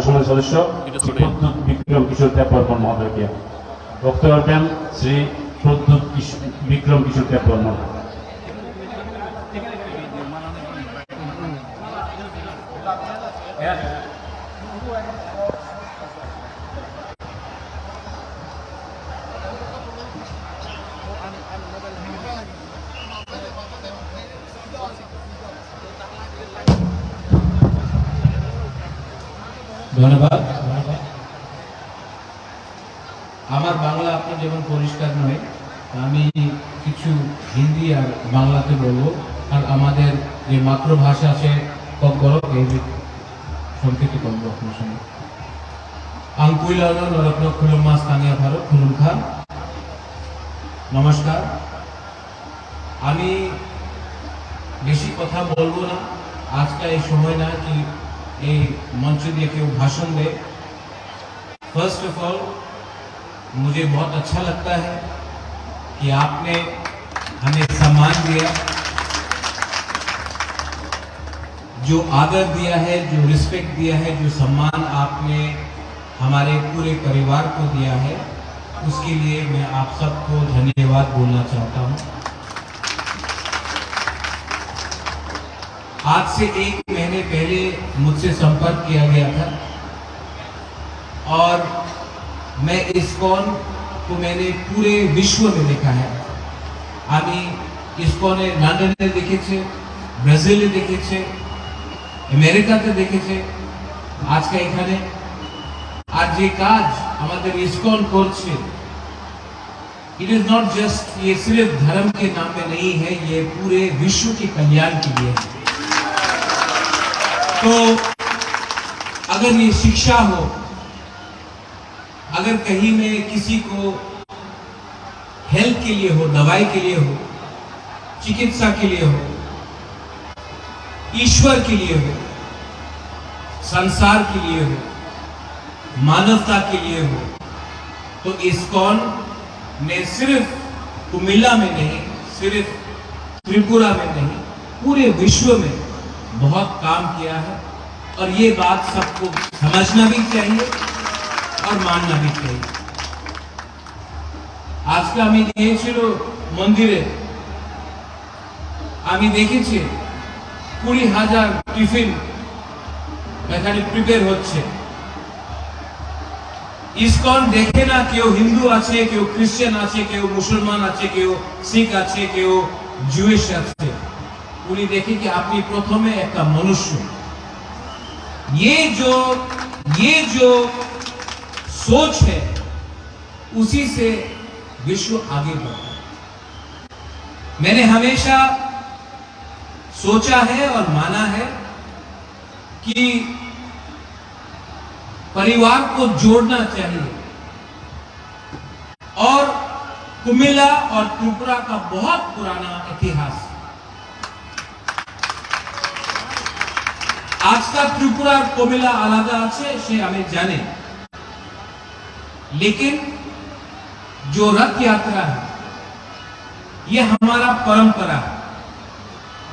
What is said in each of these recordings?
সমাজ সদস্য প্রদ্যুৎ বিক্রম কিশোর দেববর্মন মহোদয়কে বক্তব্য রাখবেন শ্রী প্রদ্যুৎ বিক্রম কিশোর দেববর্মন। ধন্যবাদ। আমার বাংলা আপনার যেমন পরিষ্কার নয়, আমি কিছু হিন্দি আর বাংলাতে বলবো, আর আমাদের যে মাতৃভাষা আছে করো এই সংকেতই করবো আপনার সঙ্গে। আঙ্কুইলানো নরত্ন খুলুম মাস কানিয়া ভারত খুলুম খান। নমস্কার। আমি বেশি কথা বলবো না, আজকে এই সময় না কি এই मंच दिए के भाषण दे। फर्स्ट ऑफ ऑल मुझे बहुत अच्छा लगता है कि आपने हमें सम्मान दिया, जो आदर दिया है, जो रिस्पेक्ट दिया है, जो सम्मान आपने हमारे पूरे परिवार को दिया है, उसके लिए मैं आप सबको धन्यवाद बोलना चाहता हूं। आज से 1 महीने पहले मुझसे संपर्क किया गया था और मैं इस्कॉन को मैंने पूरे विश्व में देखा है। আমি ইসকনে লন্ডনে দেখেছে, ব্রাজিলে দেখেছে, আমেরিকাতে দেখেছে, আজকে এখানে। আর যে কাজ আমাদের ইসকন করছে, इट इज नॉट जस्ट, ये सिर्फ धर्म के नाम पे नहीं है, ये पूरे विश्व के कल्याण के लिए है। तो अगर ये शिक्षा हो, अगर कहीं में किसी को हेल्थ के लिए हो, दवाई के लिए हो, चिकित्सा के लिए हो, ईश्वर के लिए हो, संसार के लिए हो, मानवता के लिए हो, तो इस्कॉन ने सिर्फ कुमिल्ला में नहीं, सिर्फ त्रिपुरा में नहीं, पूरे विश्व में बहुत काम किया है। और ये बात सबको समझना भी चाहिए और मानना भी चाहिए। আজকে আমি গিয়েছিল মন্দিরে, আমি দেখেছি 20,000 টিফিন এখানে প্রিপেয়ার হচ্ছে। ইসকন দেখে না কেউ হিন্দু আছে, কেউ খ্রিস্টান আছে, কেউ মুসলমান আছে, কেউ শিখ আছে, কেউ জুইশ আছে। उन्हें देखे कि आपने प्रथम एक मनुष्य, ये जो सोच है उसी से विश्व आगे बढ़ता है। मैंने हमेशा सोचा है और माना है कि परिवार को जोड़ना चाहिए, और कुमिल्ला और त्रिपुरा का बहुत पुराना इतिहास। आज का त्रिपुरा और कुमिल्ला आलादा আছে সে আমি জানি, लेकिन जो रथ यात्रा है ये हमारा परंपरा है,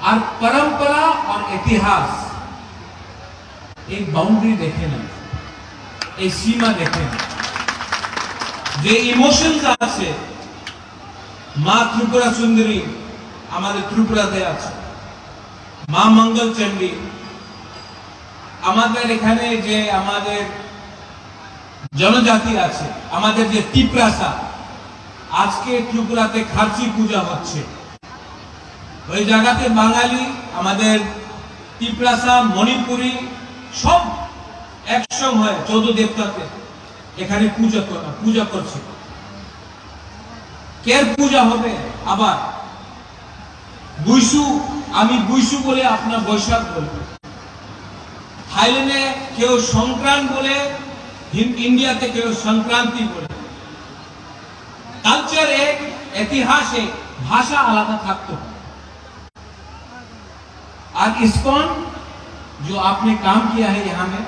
और परंपरा और इतिहास एक बाउंड्री देखे ना, एक सीमा देखे ना। যে ইমোশনস আছে, মা ত্রিপুরা সুন্দরী আমাদের ত্রিপুরাতে আছে, মা মঙ্গল চণ্ডী আমাদের এখানে, যে আমাদের জনজাতি আছে, আমাদের যে তিপ্রাসা, আজকে ত্রিপুরাতে খারচি পূজা হচ্ছে। ওই জায়গাতে বাঙালি, আমাদের তিপ্রাসা, মণিপুরি সব একসঙ্গে হয়ে 14 দেবতাতে এখানে পূজা করছে। কের পূজা হবে আবার বুইসু, আমি বুইসু বলে আপনার বৈশাখ বলবো। থাইল্যান্ডে কেউ সংক্রান্ত বলে, ইন্ডিয়াতে কেউ সংক্রান্তি বলে। कल्चर एक, इतिहास एक, भाषा आलादा থাকতো। आज इस्कॉन जो आपने काम किया है यहाँ में,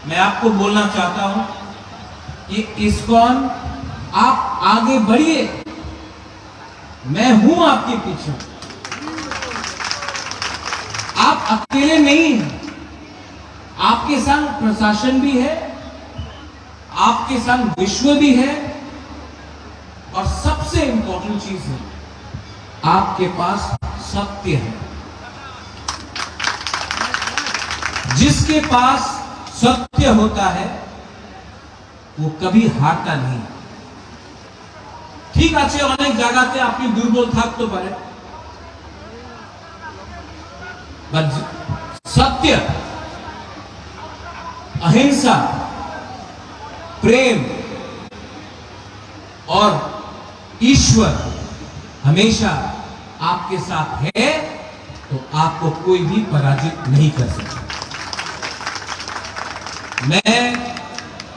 मैं आपको बोलना चाहता हूं कि इस्कॉन आप आगे बढ़िए, मैं हूं आपके पीछे। आप अकेले नहीं हैं, आपके संग प्रशासन भी है, आपके संग विश्व भी है, और सबसे इंपॉर्टेंट चीज है, आपके पास सत्य है। जिसके पास सत्य होता है वो कभी हारता नहीं। ठीक আছে, অনেক জায়গাতে আপনি দুর্বল থাকতে পারে, বাট सत्य, अहिंसा, प्रेम और ईश्वर हमेशा आपके साथ है, तो आपको कोई भी पराजित नहीं कर सकता। मैं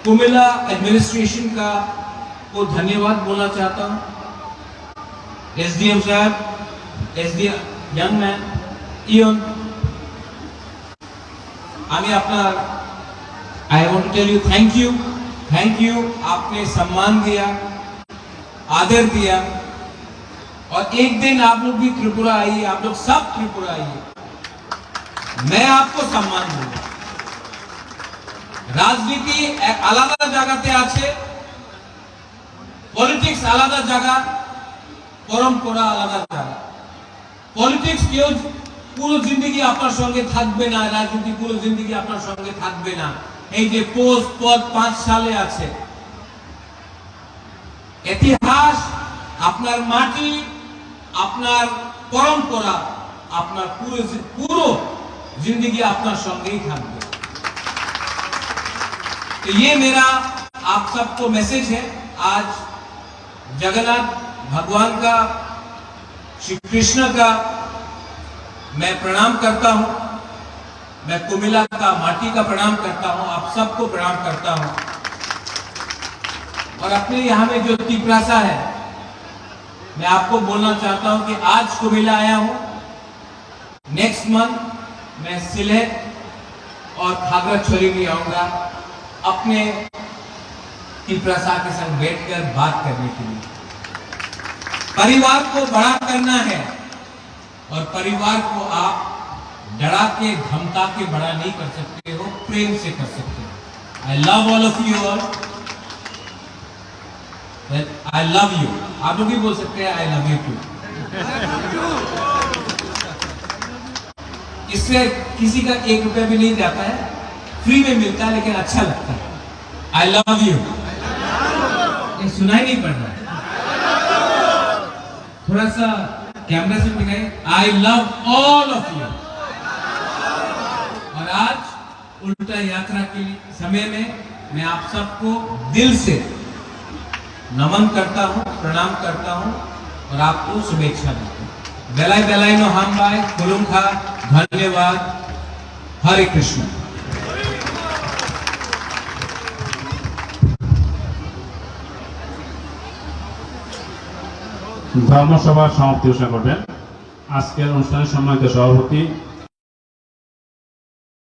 कुमिल्ला एडमिनिस्ट्रेशन का को धन्यवाद बोलना चाहता हूं। एसडीएम साहब, एसडीएम यंग मैन इयन, আমি আপনার I want to tell you thank you. आपने सम्मान दिया, आदर दिया, और एक दिन आप लोग भी त्रिपुरा आइए, आप लोग सब त्रिपुरा आइए, मैं आपको सम्मान दूंगा। राजनीति एक आलादा জায়গাতে আছে, পলিটিক্স আলাদা জায়গা, পরম্পরা আলাদা জায়গা। পলিটিক্স কেউ পুরো জিন্দগি আপনার সঙ্গে থাকবে না, রাজনীতি পুরো জিন্দগি আপনার সঙ্গে থাকবে না। এই যে পোস্ট পদ 5 সালে আছে, ইতিহাস, আপনার মাটি, আপনার পরম্পরা, আপনার পুরো जिंदगी আপনার সঙ্গেই থাকবে। तो ये मेरा आप सबको मैसेज है। आज जगन्नाथ भगवान का, श्री कृष्ण का मैं प्रणाम करता हूं, मैं कुमिल्ला का माटी का प्रणाम करता हूं, आप सबको प्रणाम करता हूं। और अपने यहां में जो तिप्रासा है, मैं आपको बोलना चाहता हूं कि आज कुमिल्ला आया हूं, नेक्स्ट मंथ मैं सिलेट और खागड़ाछड़ी भी आऊंगा अपने तिप्रासा के संग बैठकर बात करने के लिए। परिवार को बड़ा करना है, और परिवार को आप डरा के धमका के बड़ा नहीं कर सकते हो, प्रेम से कर सकते हो। I love all of you all, I love you. आप लोग भी बोल सकते हैं आई लव यू टू। इससे किसी का 1 रुपया भी नहीं जाता है, फ्री में मिलता है, लेकिन अच्छा लगता है। I love you. ये सुनाई नहीं पड़ रहा है, थोड़ा सा कैमरा से दिखाइए। I love all of you. और आज उल्टा यात्रा के समय में मैं आप सबको दिल से नमन करता हूं, प्रणाम करता हूं, और आपको शुभेच्छा देता हूं। बेलाई बेलाई नो हम बाय खुलुमखा, धन्यवाद, हरे कृष्ण। ধর্মসভার সমাপ্তি ঘোষণা করবেন আজকের অনুষ্ঠানের সম্মানিত সভাপতি